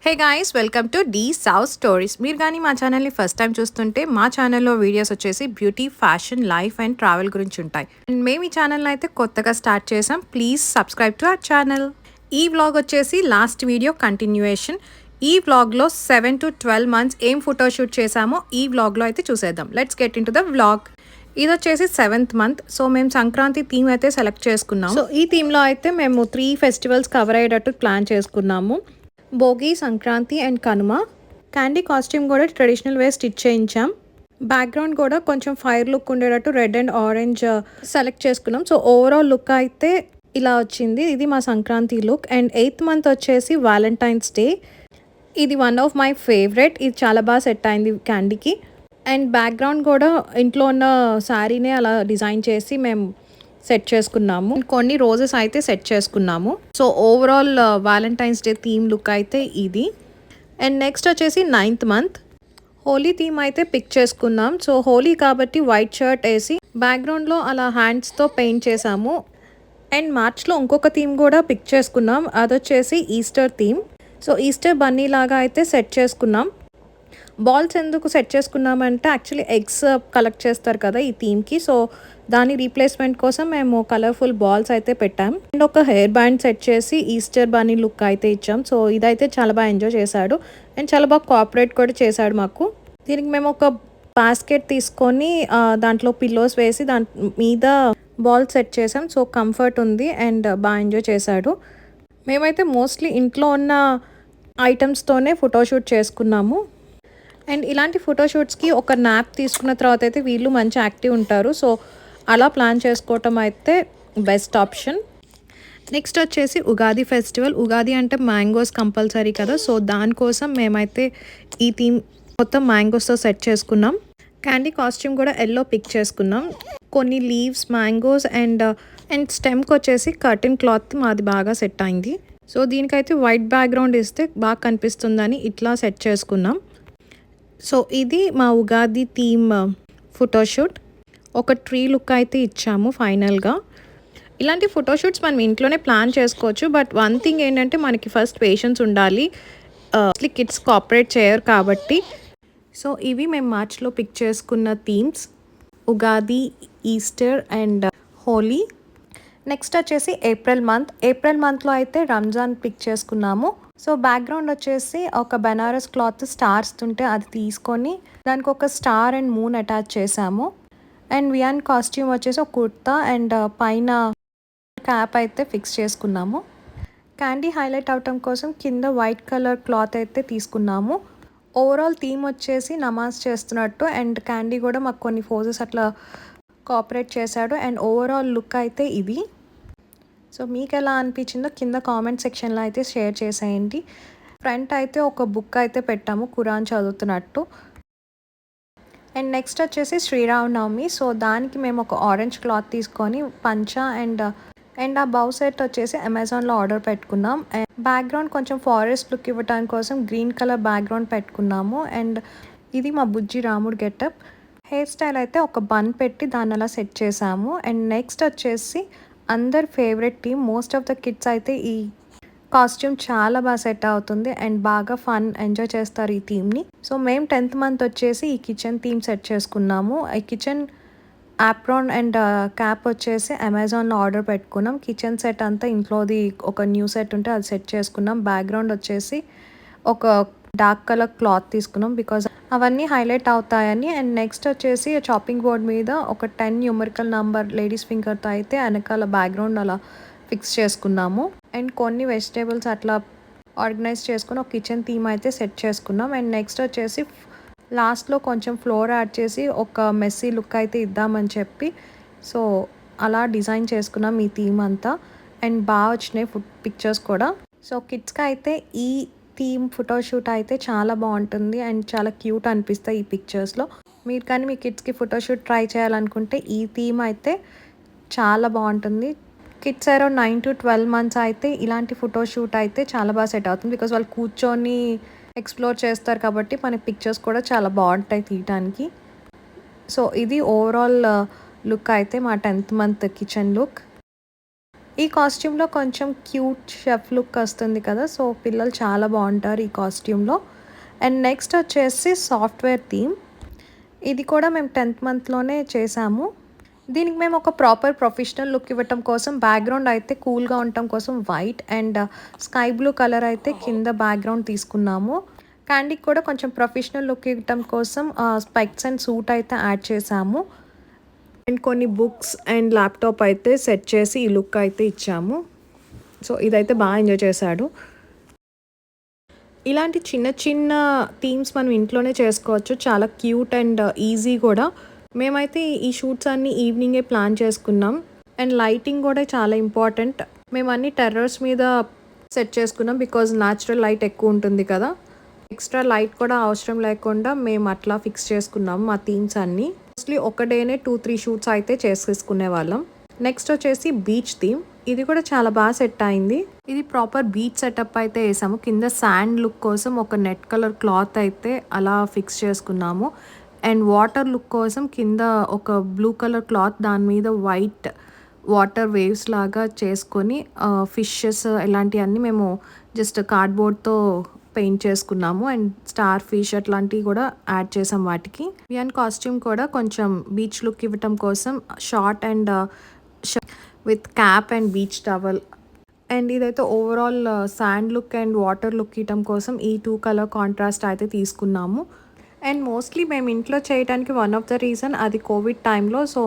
Hey guys, welcome to the south stories. మీరు కానీ మా ఛానల్ని ఫస్ట్ టైం చూస్తుంటే మా ఛానల్లో వీడియోస్ వచ్చేసి beauty, fashion, life and travel గురించి ఉంటాయి. అండ్ మేము ఈ ఛానల్ని అయితే కొత్తగా స్టార్ట్ చేసాం. Please subscribe to our channel. ఈ వ్లాగ్ వచ్చేసి లాస్ట్ వీడియో కంటిన్యూయేషన్. ఈ వ్లాగ్లో 7 to 12 months ఏం ఫోటోషూట్ చేసామో ఈ వ్లాగ్లో అయితే చూసేద్దాం. Let's get in to the vlog. ఇది వచ్చేసి 7th month. సో మేము సంక్రాంతి థీమ్ అయితే సెలెక్ట్ చేసుకున్నాం. సో ఈ థీమ్లో అయితే మేము 3 festivals కవర్ అయ్యేటట్టు ప్లాన్ చేసుకున్నాము. Bhogi, Sankranti and Kanuma. Candy costume కూడా ట్రెడిషనల్ వే స్టిచ్ చేయించాం. బ్యాక్గ్రౌండ్ కూడా కొంచెం ఫైర్ లుక్ ఉండేటట్టు రెడ్ అండ్ ఆరెంజ్ సెలెక్ట్ చేసుకున్నాం. సో ఓవరాల్ లుక్ అయితే ఇలా వచ్చింది. ఇది మా Sankranti look. And 8th month వచ్చేసి వ్యాలంటైన్స్ డే. ఇది వన్ ఆఫ్ మై ఫేవరెట్. ఇది చాలా బాగా సెట్ అయింది క్యాండీకి. అండ్ బ్యాక్గ్రౌండ్ కూడా ఇంట్లో ఉన్న శారీనే అలా డిజైన్ చేసి మేము సెట్ చేసుకున్నాము. కొన్ని రోజెస్ అయితే సెట్ చేసుకున్నాము. So overall Valentine's day theme look అయితే ఇది. అండ్ నెక్స్ట్ వచ్చేసి 9th month హోలీ థీమ్ అయితే పిక్ చేసుకున్నాం. సో హోలీ కాబట్టి వైట్ షర్ట్ వేసి బ్యాక్గ్రౌండ్లో అలా హ్యాండ్స్తో పెయింట్ చేసాము. అండ్ మార్చ్లో ఇంకొక థీమ్ కూడా పిక్ చేసుకున్నాం. అదొచ్చేసి Easter theme. So Easter bunny లాగా అయితే సెట్ చేసుకున్నాం. బాల్స్ ఎందుకు సెట్ చేసుకున్నామంటే యాక్చువల్లీ ఎగ్స్ కలెక్ట్ చేస్తారు కదా ఈ థీమ్కి. సో దాని రీప్లేస్మెంట్ కోసం మేము కలర్ఫుల్ బాల్స్ అయితే పెట్టాం. అండ్ ఒక హెయిర్ బ్యాండ్ సెట్ చేసి ఈస్టర్ బన్నీ లుక్ అయితే ఇచ్చాం. సో ఇదైతే చాలా బాగా ఎంజాయ్ చేశాడు. అండ్ చాలా బాగా కోఆపరేట్ కూడా చేశాడు మాకు. దీనికి మేము ఒక బాస్కెట్ తీసుకొని దాంట్లో పిల్లోస్ వేసి దాని మీద బాల్ సెట్ చేసాం. సో కంఫర్ట్ ఉంది అండ్ బాగా ఎంజాయ్ చేశాడు. మేమైతే మోస్ట్లీ ఇంట్లో ఉన్న ఐటమ్స్తోనే ఫోటోషూట్ చేసుకున్నాము. అండ్ ఇలాంటి ఫోటోషూట్స్కి ఒక న్యాప్ తీసుకున్న తర్వాత అయితే వీళ్ళు మంచి యాక్టివ్ ఉంటారు. సో అలా ప్లాన్ చేసుకోవటం అయితే బెస్ట్ ఆప్షన్. నెక్స్ట్ వచ్చేసి ఉగాది ఫెస్టివల్. ఉగాది అంటే మ్యాంగోస్ కంపల్సరీ కదా. సో దానికోసం మేమైతే ఈ థీమ్ మొత్తం మ్యాంగోస్తో సెట్ చేసుకున్నాం. క్యాండీ కాస్ట్యూమ్ కూడా ఎల్లో పిక్ చేసుకున్నాం. కొన్ని లీవ్స్, మ్యాంగోస్ అండ్ స్టెమ్కి వచ్చేసి కర్టన్ క్లాత్ మాది బాగా సెట్ అయింది. సో దీనికైతే వైట్ బ్యాక్గ్రౌండ్ ఇస్తే బాగా కనిపిస్తుందని ఇట్లా సెట్ చేసుకున్నాం. సో ఇది మా ఉగాది థీమ్ ఫోటోషూట్. ఒక ట్రీ లుక్ అయితే ఇచ్చాము ఫైనల్గా. ఇలాంటి ఫోటోషూట్స్ మనం ఇంట్లోనే ప్లాన్ చేసుకోవచ్చు. బట్ వన్ థింగ్ ఏంటంటే మనకి ఫస్ట్ పేషెన్స్ ఉండాలి. కిడ్స్ కోఆపరేట్ చేయరు కాబట్టి. సో ఇవి మేము మార్చ్లో పిక్ చేసుకున్న themes: Ugadi, Easter and Holi. Next వచ్చేసి ఏప్రిల్ మంత్లో అయితే రంజాన్ పిక్ చేసుకున్నాము. సో బ్యాక్గ్రౌండ్ వచ్చేసి ఒక బెనారస్ క్లాత్ స్టార్స్ ఉంటే అది తీసుకొని దానికి ఒక స్టార్ అండ్ మూన్ అటాచ్ చేసాము. అండ్ వియాన్ కాస్ట్యూమ్ వచ్చేసి ఒక కుర్తా అండ్ పైన క్యాప్ అయితే ఫిక్స్ చేసుకున్నాము. క్యాండీ హైలైట్ అవటం కోసం కింద వైట్ కలర్ క్లాత్ అయితే తీసుకున్నాము. ఓవరాల్ థీమ్ వచ్చేసి నమాజ్ చేస్తున్నట్టు. అండ్ క్యాండీ కూడా మాకు కొన్ని ఫోజెస్ అట్లా కోఆపరేట్ చేశాడు. అండ్ ఓవరాల్ లుక్ అయితే ఇది. సో మీకు ఎలా అనిపించిందో కింద కామెంట్ సెక్షన్లో అయితే షేర్ చేసేయండి. ఫ్రంట్ అయితే ఒక బుక్ అయితే పెట్టాము, ఖురాన్ చదువుతున్నట్టు. అండ్ నెక్స్ట్ వచ్చేసి శ్రీరామనవమి. సో దానికి మేము ఒక ఆరెంజ్ క్లాత్ తీసుకొని పంచ అండ్ ఆ బౌ సెట్ వచ్చేసి అమెజాన్లో ఆర్డర్ పెట్టుకున్నాం. అండ్ బ్యాక్గ్రౌండ్ కొంచెం ఫారెస్ట్ లుక్ ఇవ్వడానికి కోసం గ్రీన్ కలర్ బ్యాక్గ్రౌండ్ పెట్టుకున్నాము. అండ్ ఇది మా బుజ్జి రాముడు గెటప్. హెయిర్ స్టైల్ అయితే ఒక బన్ పెట్టి దాన్ని అలా సెట్ చేసాము. అండ్ నెక్స్ట్ వచ్చేసి అందరి favourite theme. Most of the kids అయితే ఈ కాస్ట్యూమ్ చాలా బాగా సెట్ అవుతుంది అండ్ బాగా ఫన్ ఎంజాయ్ చేస్తారు ఈ థీమ్ని. సో మేము 10th month వచ్చేసి ఈ కిచెన్ థీమ్ సెట్ చేసుకున్నాము. ఈ కిచెన్ యాప్రాన్ అండ్ క్యాప్ వచ్చేసి అమెజాన్లో ఆర్డర్ పెట్టుకున్నాం. కిచెన్ సెట్ అంతా ఇంట్లోది ఒక న్యూ సెట్ ఉంటే అది సెట్ చేసుకున్నాం. బ్యాక్గ్రౌండ్ వచ్చేసి ఒక డార్క్ కలర్ క్లాత్ తీసుకున్నాం బికాజ్ అవన్నీ హైలైట్ అవుతాయని. అండ్ నెక్స్ట్ వచ్చేసి చాపింగ్ బోర్డ్ మీద ఒక 10 న్యూమరికల్ నంబర్ లేడీస్ ఫింగర్తో అయితే వెనకాల బ్యాక్గ్రౌండ్ అలా ఫిక్స్ చేసుకున్నాము. అండ్ కొన్ని వెజిటేబుల్స్ అట్లా ఆర్గనైజ్ చేసుకుని ఒక కిచెన్ థీమ్ అయితే సెట్ చేసుకున్నాం. అండ్ నెక్స్ట్ వచ్చేసి లాస్ట్లో కొంచెం ఫ్లోర్ యాడ్ చేసి ఒక మెస్సీ లుక్ అయితే ఇద్దామని చెప్పి సో అలా డిజైన్ చేసుకున్నాం ఈ థీమ్ అంతా. అండ్ బాగా వచ్చినాయి పిక్చర్స్ కూడా. సో కిడ్స్కి అయితే ఈ థీమ్ ఫోటోషూట్ అయితే చాలా బాగుంటుంది అండ్ చాలా క్యూట్ అనిపిస్తాయి ఈ పిక్చర్స్లో. మీరు కానీ మీ కిడ్స్కి ఫోటోషూట్ ట్రై చేయాలనుకుంటే ఈ థీమ్ అయితే చాలా బాగుంటుంది. కిడ్స్ అరౌండ్ 9 to 12 months అయితే ఇలాంటి ఫోటోషూట్ అయితే చాలా బాగా సెట్ అవుతుంది బికాజ్ వాళ్ళు కూర్చొని ఎక్స్ప్లోర్ చేస్తారు కాబట్టి మన పిక్చర్స్ కూడా చాలా బాగుంటాయి తీయటానికి. సో ఇది ఓవరాల్ లుక్ అయితే మా 10th month కిచెన్ లుక్. ఈ కాస్ట్యూమ్‌లో కొంచెం క్యూట్ షెఫ్ లుక్ వస్తుంది కదా! సో, పిల్లలు చాలా బావుంటారు ఈ కాస్ట్యూమ్‌లో. అండ్ నెక్స్ట్ వచ్చేసి సాఫ్ట్‌వేర్ థీమ్. ఇది కూడా మేము 10th మంత్‌లోనే చేశాము. దీనికి మేము ఒక ప్రాపర్ ప్రొఫెషనల్ లుక్ ఇవ్వటం కోసం బ్యాక్‌గ్రౌండ్ అయితే కూల్‌గా ఉండటం కోసం white and sky blue colour అయితే కింద బ్యాక్‌గ్రౌండ్ తీసుకున్నాము. క్యాండీకి కూడా కొంచెం ప్రొఫెషనల్ లుక్ ఇవ్వటం కోసం స్పెక్స్ అండ్ సూట్ అయితే యాడ్ చేశాము. అండ్ కొన్ని బుక్స్ అండ్ ల్యాప్టాప్ అయితే సెట్ చేసి ఈ లుక్ అయితే ఇచ్చాము. సో ఇదైతే బాగా ఎంజాయ్ చేశాడు. ఇలాంటి చిన్న చిన్న థీమ్స్ మనం ఇంట్లోనే చేసుకోవచ్చు. చాలా క్యూట్ అండ్ ఈజీ కూడా. మేమైతే ఈ షూట్స్ అన్నీ ఈవినింగే ప్లాన్ చేసుకున్నాం. అండ్ లైటింగ్ కూడా చాలా ఇంపార్టెంట్. మేము అన్ని టెర్రస్ మీద సెట్ చేసుకున్నాం బికాజ్ న్యాచురల్ లైట్ ఎక్కువ ఉంటుంది కదా. ఎక్స్ట్రా లైట్ కూడా అవసరం లేకుండా మేము అట్లా ఫిక్స్ చేసుకున్నాం మా థీమ్స్ అన్నీ. మోస్ట్లీ ఒక డేనే 2-3 షూట్స్ అయితే చేసేసుకునే వాళ్ళం. నెక్స్ట్ వచ్చేసి బీచ్ థీమ్. ఇది కూడా చాలా బాగా సెట్ అయింది. ఇది ప్రాపర్ బీచ్ సెటప్ అయితే వేసాము. కింద శాండ్ లుక్ కోసం ఒక నెట్ కలర్ క్లాత్ అయితే అలా ఫిక్స్ చేసుకున్నాము. అండ్ వాటర్ లుక్ కోసం కింద ఒక బ్లూ కలర్ క్లాత్, దాని మీద వైట్ వాటర్ వేవ్స్ లాగా చేసుకొని ఫిషెస్ ఇలాంటివన్నీ మేము జస్ట్ కార్డ్బోర్డ్తో పెయింట్ చేసుకున్నాము. అండ్ స్టార్ ఫిష్ అట్లాంటివి కూడా యాడ్ చేసాం వాటికి. వియాన్ కాస్ట్యూమ్ కూడా కొంచెం బీచ్ లుక్ ఇవ్వటం కోసం short and with cap and beach towel. And ఇదైతే overall sand look and water look ఇవ్వటం కోసం ఈ 2 కలర్ కాంట్రాస్ట్ అయితే తీసుకున్నాము. అండ్ మోస్ట్లీ మేము ఇంట్లో చేయడానికి వన్ ఆఫ్ ద రీజన్ అది కోవిడ్ టైంలో. సో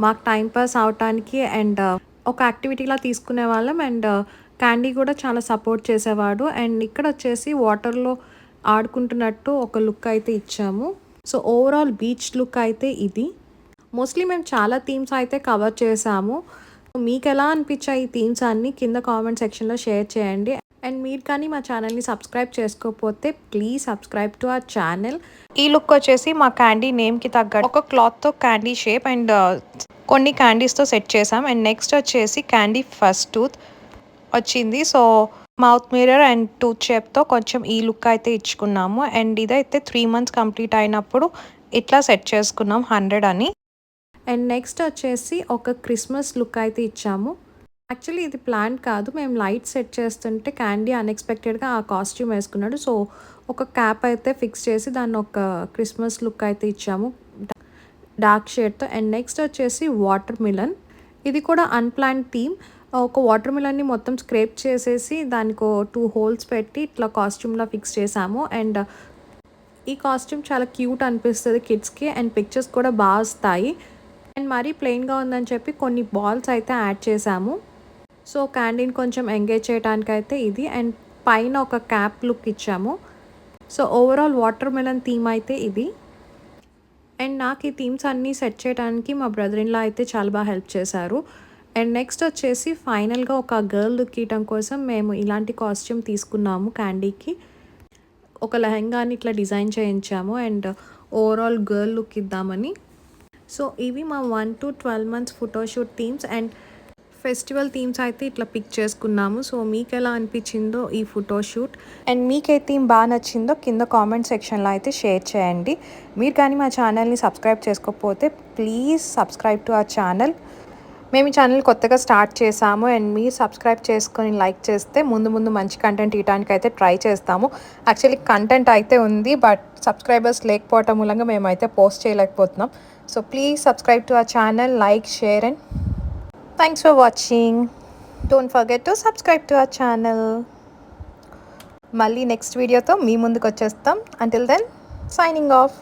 మాకు టైం పాస్ అవటానికి అండ్ ఒక యాక్టివిటీలా తీసుకునే వాళ్ళం. అండ్ క్యాండీ కూడా చాలా సపోర్ట్ చేసేవాడు. అండ్ ఇక్కడ వచ్చేసి వాటర్లో ఆడుకుంటున్నట్టు ఒక లుక్ అయితే ఇచ్చాము. సో ఓవరాల్ బీచ్ లుక్ అయితే ఇది. మోస్ట్లీ మేము చాలా థీమ్స్ అయితే కవర్ చేసాము. మీకు ఎలా అనిపించాయి ఈ థీమ్స్ అన్నీ కింద కామెంట్ సెక్షన్లో షేర్ చేయండి. అండ్ మీరు కానీ మా ఛానల్ని సబ్స్క్రైబ్ చేసుకోకపోతే please subscribe to our channel. ఈ లుక్ వచ్చేసి మా క్యాండీ నేమ్కి తగ్గట్టు ఒక క్లాత్తో క్యాండీ షేప్ అండ్ కొన్ని క్యాండీస్తో సెట్ చేసాం. అండ్ నెక్స్ట్ వచ్చేసి క్యాండీ ఫస్ట్ టూత్ వచ్చింది. So mouth mirror and tooth షేప్తో కొంచెం ఈ లుక్ అయితే ఇచ్చుకున్నాము. అండ్ ఇదైతే 3 మంత్స్ కంప్లీట్ అయినప్పుడు ఇట్లా సెట్ చేసుకున్నాం 100 అని. అండ్ నెక్స్ట్ వచ్చేసి ఒక క్రిస్మస్ లుక్ అయితే ఇచ్చాము. యాక్చువల్లీ ఇది ప్లాన్ కాదు, మేము లైట్ సెట్ చేస్తుంటే క్యాండీ అన్ఎక్స్పెక్టెడ్గా ఆ కాస్ట్యూమ్ వేసుకున్నాడు. సో ఒక క్యాప్ అయితే ఫిక్స్ చేసి దాన్ని ఒక క్రిస్మస్ లుక్ అయితే ఇచ్చాము డార్క్ షేడ్తో. అండ్ నెక్స్ట్ వచ్చేసి వాటర్ మిలన్. ఇది కూడా అన్ప్లాన్డ్ థీమ్. ఒక వాటర్ మిలన్ని మొత్తం స్క్రేప్ చేసేసి దానికి 2 హోల్స్ పెట్టి ఇట్లా కాస్ట్యూమ్లా ఫిక్స్ చేసాము. అండ్ ఈ కాస్ట్యూమ్ చాలా క్యూట్ అనిపిస్తుంది కిడ్స్కి. అండ్ పిక్చర్స్ కూడా బాగా వస్తాయి. అండ్ మరీ ప్లెయిన్గా ఉందని చెప్పి కొన్ని బాల్స్ అయితే యాడ్ చేసాము. సో క్యాండీని కొంచెం ఎంగేజ్ చేయడానికి అయితే ఇది. అండ్ పైన ఒక క్యాప్ లుక్ ఇచ్చాము. So overall water melon theme అయితే ఇది. అండ్ నాకు ఈ థీమ్స్ అన్నీ సెట్ చేయడానికి మా బ్రదర్ ఇన్ లా అయితే చాలా బాగా హెల్ప్ చేశారు. అండ్ నెక్స్ట్ వచ్చేసి ఫైనల్గా ఒక గర్ల్ లుక్ ఇవ్వడం కోసం మేము ఇలాంటి కాస్ట్యూమ్ తీసుకున్నాము క్యాండీకి. ఒక లెహంగాని ఇట్లా డిజైన్ చేయించాము అండ్ ఓవరాల్ గర్ల్ లుక్ ఇద్దామని. సో ఇవి మా 1 to 12 months photoshoot themes and festival themes అయితే ఇట్లా పిక్ చేసుకున్నాము. సో మీకు ఎలా అనిపించిందో ఈ ఫోటోషూట్ అండ్ మీకు ఏ థీమ్ బాగా నచ్చిందో కింద కామెంట్ సెక్షన్లో అయితే షేర్ చేయండి. మీరు కానీ మా ఛానల్ని సబ్స్క్రైబ్ చేసుకోకపోతే please subscribe to our channel. మేము ఈ ఛానల్ కొత్తగా స్టార్ట్ చేసాము అండ్ మీరు సబ్స్క్రైబ్ చేసుకొని లైక్ చేస్తే ముందు మంచి కంటెంట్ ఇవ్వడానికి అయితే ట్రై చేస్తాము. యాక్చువల్లీ కంటెంట్ అయితే ఉంది, బట్ సబ్స్క్రైబర్స్ లేకపోవటం మూలంగా మేమైతే పోస్ట్ చేయలేకపోతున్నాం. So please subscribe to our channel, like, share and thanks for watching. Don't forget to subscribe to our channel. మళ్ళీ నెక్స్ట్ వీడియోతో మీ ముందుకు వచ్చేస్తాం. Until then signing of.